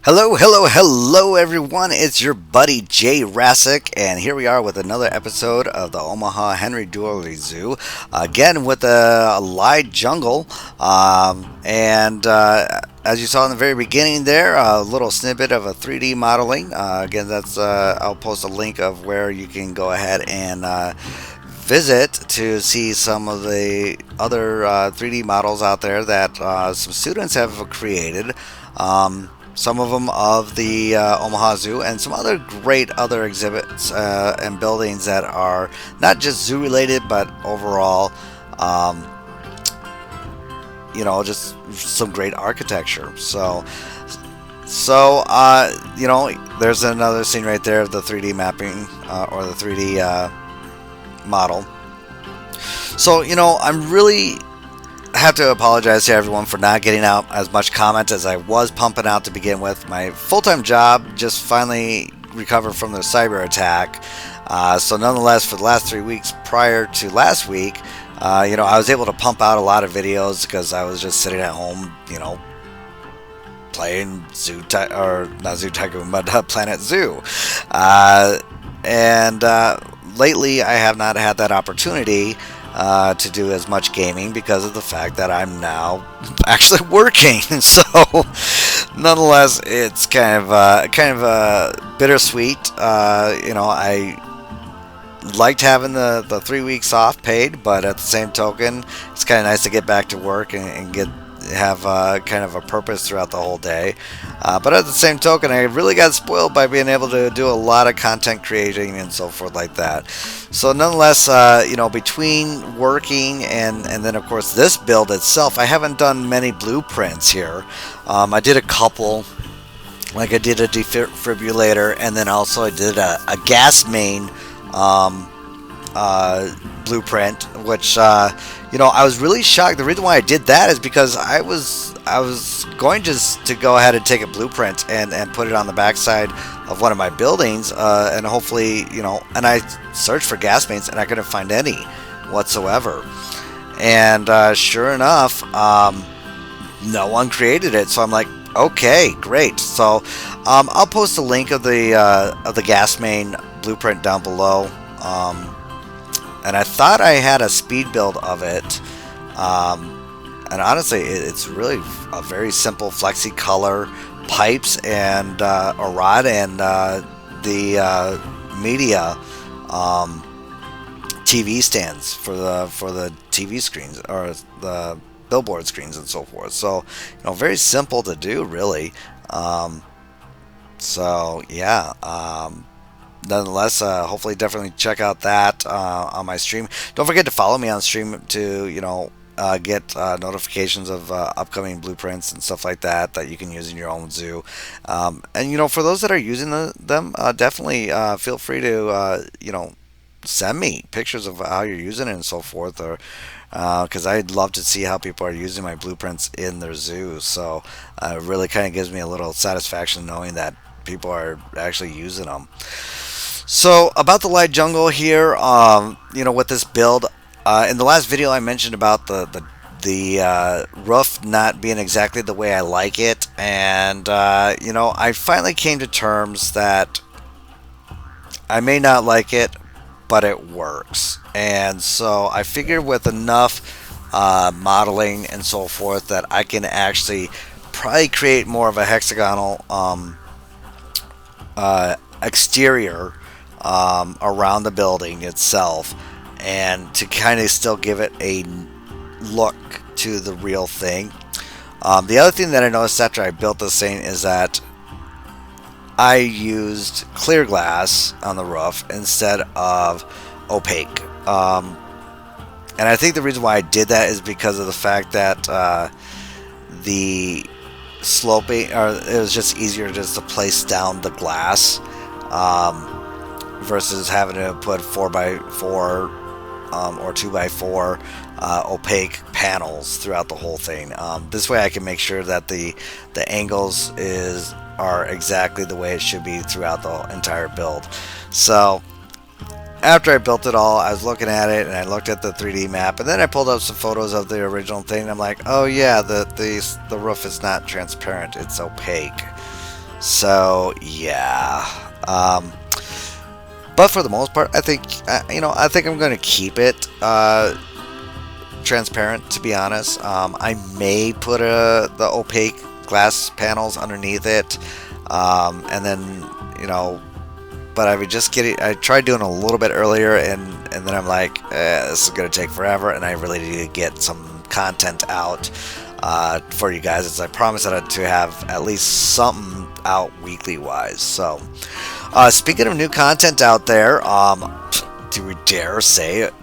Hello, hello, hello, everyone. It's your buddy Jayrassic, and here we are with another episode of the Omaha Henry Doorly Zoo. Again, with a live jungle. As you saw in the very beginning there, a little snippet of a 3D modeling. Again, I'll post a link of where you can go ahead and visit to see some of the other 3D models out there that some students have created. Some of them of the Omaha Zoo, and some other great other exhibits and buildings that are not just zoo related, but overall, just some great architecture. There's another scene right there of the 3D mapping or the 3D model. So, I'm really have to apologize to everyone for not getting out as much comment as I was pumping out to begin with. My full-time job just finally recovered from the cyber attack. So nonetheless, for the last 3 weeks prior to last week, I was able to pump out a lot of videos because I was just sitting at home, playing not Zoo Tycoon, but Planetzoo. Lately, I have not had that opportunity to do as much gaming because of the fact that I'm now actually working. So, nonetheless, it's kind of bittersweet. I liked having the 3 weeks off paid, but at the same token, it's kind of nice to get back to work and have kind of a purpose throughout the whole day. But at the same token, I really got spoiled by being able to do a lot of content creating and so forth like that. So nonetheless, between working and then of course this build itself, I haven't done many blueprints here. I did a couple, like I did a defibrillator, and then also I did a gas main blueprint, which I was really shocked. The reason why I did that is because I was going just to go ahead and take a blueprint and put it on the backside of one of my buildings, and hopefully, and I searched for gas mains and I couldn't find any whatsoever. And sure enough, no one created it. So I'm like, okay, great. So I'll post a link of the gas main blueprint down below. And I thought I had a speed build of it. And honestly, it's really a very simple flexi color pipes and a rod and the media TV stands for the TV screens or the billboard screens and so forth. So, very simple to do, really. Nonetheless, hopefully definitely check out that on my stream. Don't forget to follow me on stream to get notifications of upcoming blueprints and stuff like that you can use in your own zoo. And for those that are using them, definitely feel free to send me pictures of how you're using it and so forth, or because I'd love to see how people are using my blueprints in their zoo. So it really kind of gives me a little satisfaction knowing that people are actually using them. So about the light jungle here, with this build, in the last video I mentioned about the roof not being exactly the way I like it, and I finally came to terms that I may not like it, but it works. And so I figured with enough modeling and so forth that I can actually probably create more of a hexagonal exterior around the building itself, and to kind of still give it a look to the real thing. The other thing that I noticed after I built this thing is that I used clear glass on the roof instead of opaque. And I think the reason why I did that is because of the fact that the sloping, or it was just easier just to place down the glass versus having to put 4x4 or 2x4 opaque panels throughout the whole thing. This way I can make sure that the angles are exactly the way it should be throughout the entire build. So after I built it all, I was looking at it and I looked at the 3D map, and then I pulled up some photos of the original thing, and I'm like, oh yeah, the roof is not transparent, it's opaque. So yeah. But for the most part, I think I think I'm going to keep it transparent. To be honest, I may put the opaque glass panels underneath it, and then but I would just get it. I tried doing it a little bit earlier, and then I'm like, this is going to take forever, and I really need to get some content out for you guys. As I promised that to have at least something out weekly wise. So, speaking of new content out there, do we dare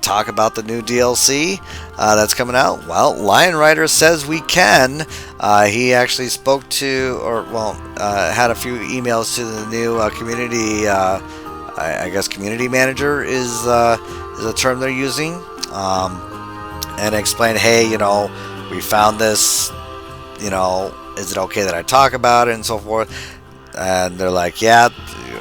talk about the new DLC that's coming out? Well, Lion Rider says we can. He actually spoke to, or well, had a few emails to the new community. I guess community manager is a term they're using, and explained, hey, we found this. Is it okay that I talk about it and so forth? And they're like, yeah,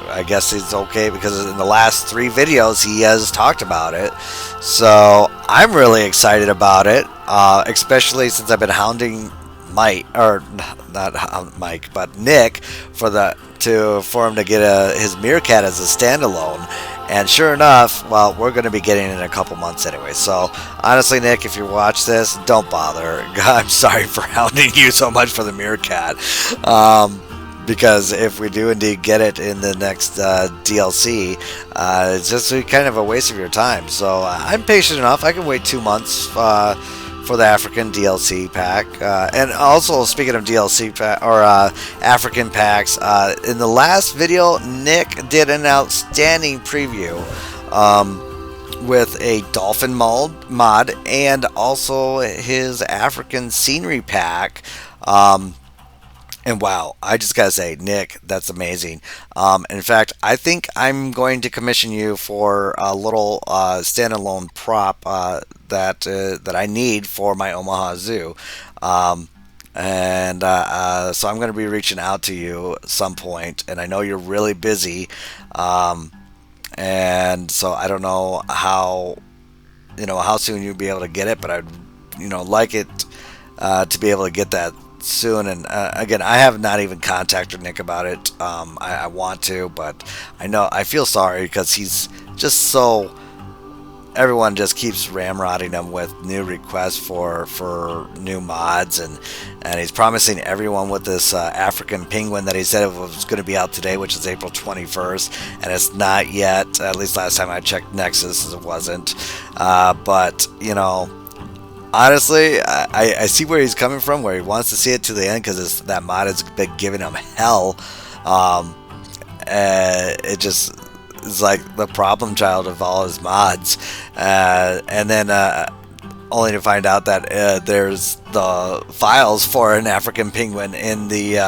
I guess it's okay because in the last 3 videos he has talked about it. So I'm really excited about it, especially since I've been hounding Mike, or not Mike, but Nick for him to get his Meerkat as a standalone. And sure enough, well, we're going to be getting it in a couple months anyway. So honestly, Nick, if you watch this, don't bother. I'm sorry for hounding you so much for the Meerkat. Because if we do indeed get it in the next DLC, it's just kind of a waste of your time. So I'm patient enough. I can wait 2 months for the African DLC pack. And also, speaking of DLC or African packs, in the last video, Nick did an outstanding preview with a dolphin mod and also his African scenery pack. And wow, I just gotta say, Nick, that's amazing. In fact, I think I'm going to commission you for a little standalone prop that I need for my Omaha Zoo. And so I'm going to be reaching out to you at some point, and I know you're really busy. And so I don't know how soon you'll be able to get it, but I'd like it to be able to get that soon. And again, I have not even contacted Nick about it. I want to, but I feel sorry because he's just so, everyone just keeps ramrodding him with new requests for new mods, and he's promising everyone with this African penguin that he said it was going to be out today, which is April 21st, and it's not yet. At least last time I checked Nexus, it wasn't. But honestly, I see where he's coming from, where he wants to see it to the end because that mod has been giving him hell. It just is like the problem child of all his mods. And then only to find out that there's the files for an African penguin in the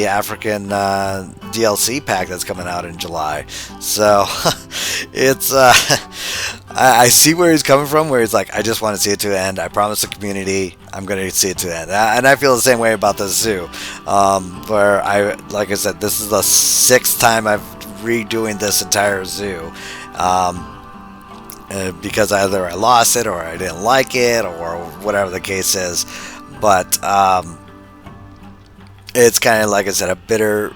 African DLC pack that's coming out in July. So it's I see where he's coming from, where he's like, I just want to see it to the end. I promise the community I'm going to see it to the end. And I feel the same way about the zoo, where like I said, this is the 6th time I've redoing this entire zoo, because either I lost it or I didn't like it or whatever the case is. But it's kind of, like I said, a bitter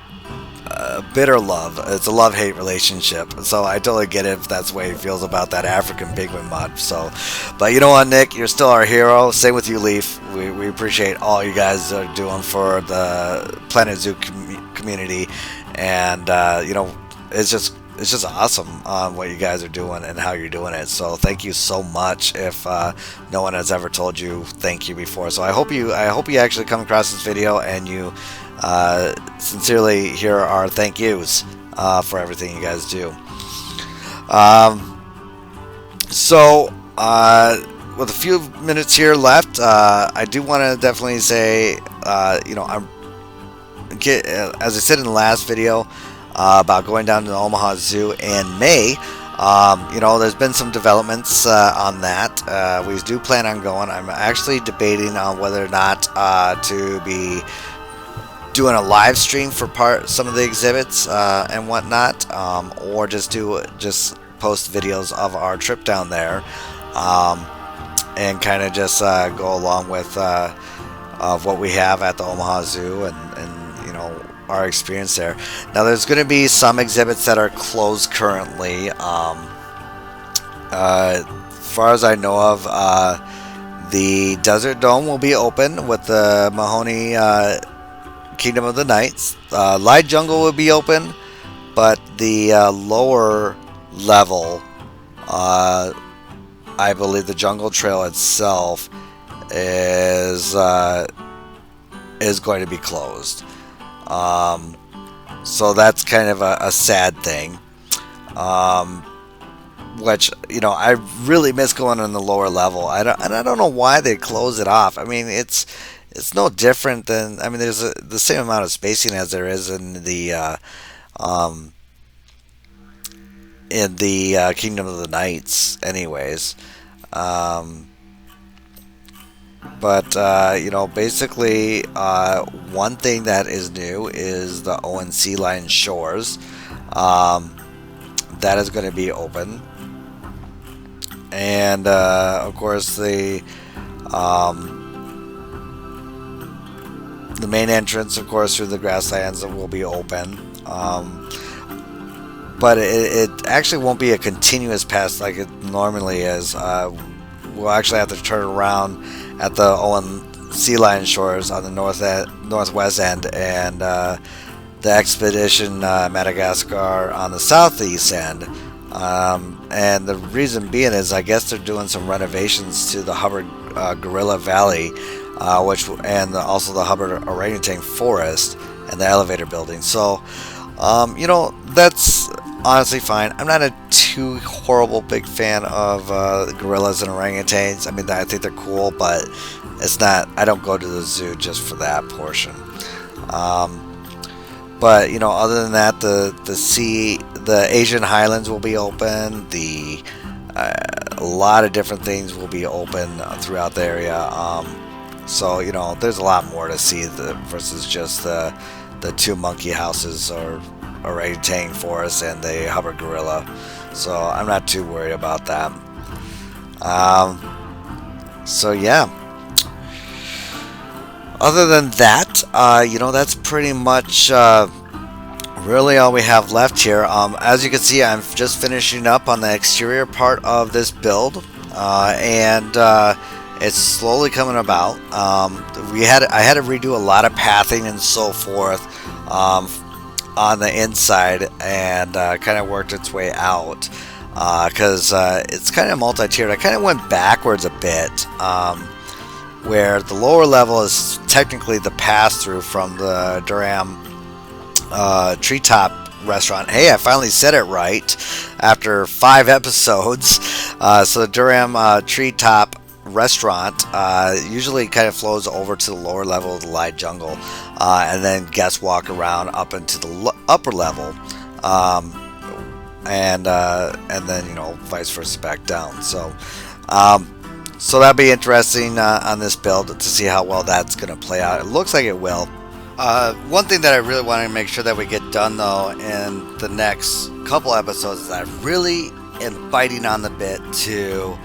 love. It's a love-hate relationship. So I totally get it if that's the way he feels about that African penguin mod. So, but you know what, Nick, you're still our hero. Same with you, Leaf. We appreciate all you guys are doing for the Planetzoo community, and it's just awesome what you guys are doing and how you're doing it. So thank you so much. If no one has ever told you thank you before, so I hope you actually come across this video and you sincerely hear our thank yous for everything you guys do. So with a few minutes here left, I do want to definitely say, as I said in the last video, about going down to the Omaha Zoo in May. There's been some developments on that. We do plan on going. I'm actually debating on whether or not to be doing a live stream for some of the exhibits and whatnot, or just post videos of our trip down there, and kind of just go along with of what we have at the Omaha Zoo, and our experience there. Now, there's going to be some exhibits that are closed currently. As far as I know of, the Desert Dome will be open with the Mahoney Kingdom of the Nights. Light Jungle will be open, but the lower level, I believe the Jungle Trail itself is going to be closed. So that's kind of a sad thing. Which, you know, I really miss going on the lower level. I don't know why they close it off. I mean, it's no different than, I mean, there's the same amount of spacing as there is in the Kingdom of the Knights, anyways. But you know, basically, one thing that is new is the ONC line shores. That is going to be open. And of course, the main entrance, of course, through the grasslands will be open. But it actually won't be a continuous pass like it normally is. We'll actually have to turn around at the ONC line shores on the northwest end, and the Expedition Madagascar on the southeast end. And the reason being is, I guess they're doing some renovations to the Hubbard Gorilla Valley, and also the Hubbard Orangutan Forest and the elevator building. So, you know, that's honestly fine. I'm not a too horrible big fan of gorillas and orangutans. I mean, I think they're cool, but it's not. I don't go to the zoo just for that portion. But you know, other than that, the Asian Highlands will be open. A lot of different things will be open throughout the area. So you know, there's a lot more to see versus just the two monkey houses or orangutan forest and the Hubbard gorilla. So I'm not too worried about that. So yeah. Other than that, you know, that's pretty much really all we have left here. As you can see, I'm just finishing up on the exterior part of this build, and it's slowly coming about. I had to redo a lot of pathing and so forth on the inside, and kind of worked its way out because it's kind of multi-tiered. I kind of went backwards a bit. Where the lower level is technically the pass-through from the Durham Treetop Restaurant. Hey, I finally said it right after 5 episodes. So the Durham Treetop Restaurant usually kind of flows over to the lower level of the Light Jungle, and then guests walk around up into the upper level, and then, you know, vice versa back down. So that'll be interesting on this build to see how well that's going to play out. It looks like it will. One thing that I really want to make sure that we get done, though, in the next couple episodes is I really am biting on the bit to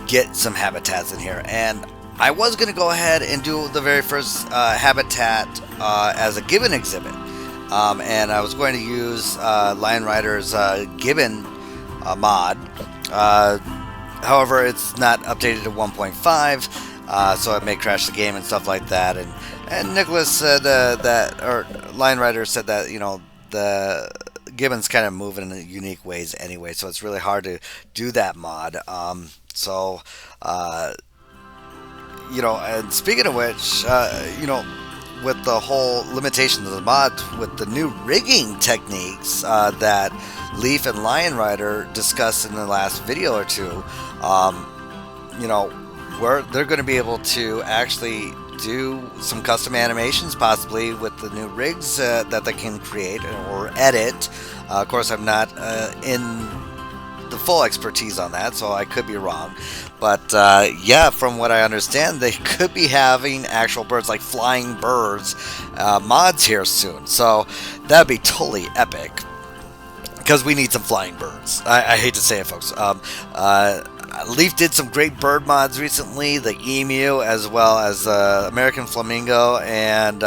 get some habitats in here. And I was going to go ahead and do the very first habitat as a gibbon exhibit. And I was going to use Lion Rider's gibbon mod. However, it's not updated to 1.5, so it may crash the game and stuff like that. And Nicholas said or Lion Rider said that, you know, the gibbons kind of move in unique ways anyway, so it's really hard to do that mod. You know, and speaking of which, you know, with the whole limitations of the mod, with the new rigging techniques that Leaf and Lion Rider discussed in the last video or two, you know, where they're going to be able to actually do some custom animations, possibly with the new rigs that they can create or edit. Of course, I'm not in the full expertise on that, so I could be wrong. But yeah, from what I understand, they could be having actual birds, like flying birds, mods here soon. So that'd be totally epic, because we need some flying birds. I hate to say it, folks. Leaf did some great bird mods recently, the emu as well as the American flamingo and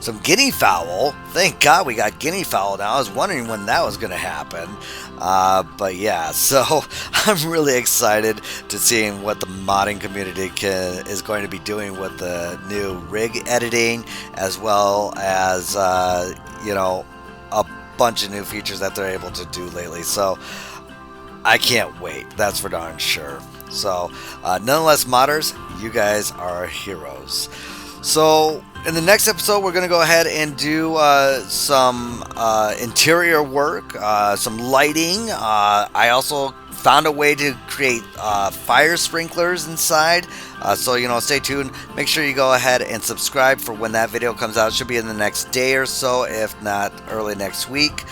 some guinea fowl. Thank God we got guinea fowl now. I was wondering when that was going to happen. But yeah, so I'm really excited to seeing what the modding community is going to be doing with the new rig editing as well as, you know, a bunch of new features that they're able to do lately. So I can't wait. That's for darn sure. So, nonetheless, modders, you guys are heroes. So, in the next episode, we're going to go ahead and do some interior work, some lighting. I also found a way to create fire sprinklers inside. So, you know, stay tuned. Make sure you go ahead and subscribe for when that video comes out. It should be in the next day or so, if not early next week.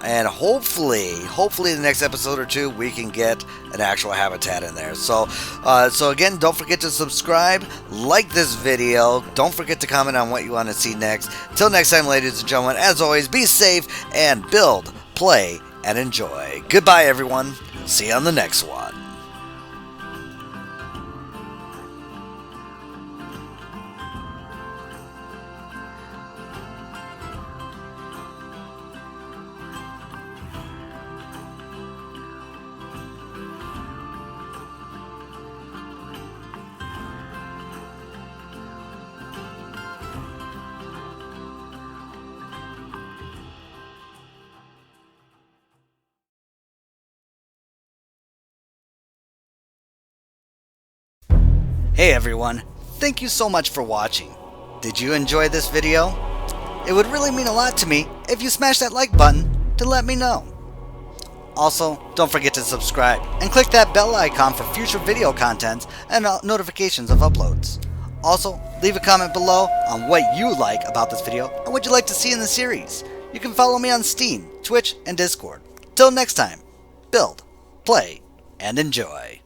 And hopefully the next episode or two, we can get an actual habitat in there. So, so again, don't forget to subscribe, like this video. Don't forget to comment on what you want to see next. Till next time, ladies and gentlemen, as always, be safe and build, play, and enjoy. Goodbye, everyone. See you on the next one. Hey everyone, thank you so much for watching. Did you enjoy this video? It would really mean a lot to me if you smash that like button to let me know. Also, don't forget to subscribe and click that bell icon for future video content and notifications of uploads. Also, leave a comment below on what you like about this video and what you'd like to see in the series. You can follow me on Steam, Twitch, and Discord. Till next time, build, play, and enjoy.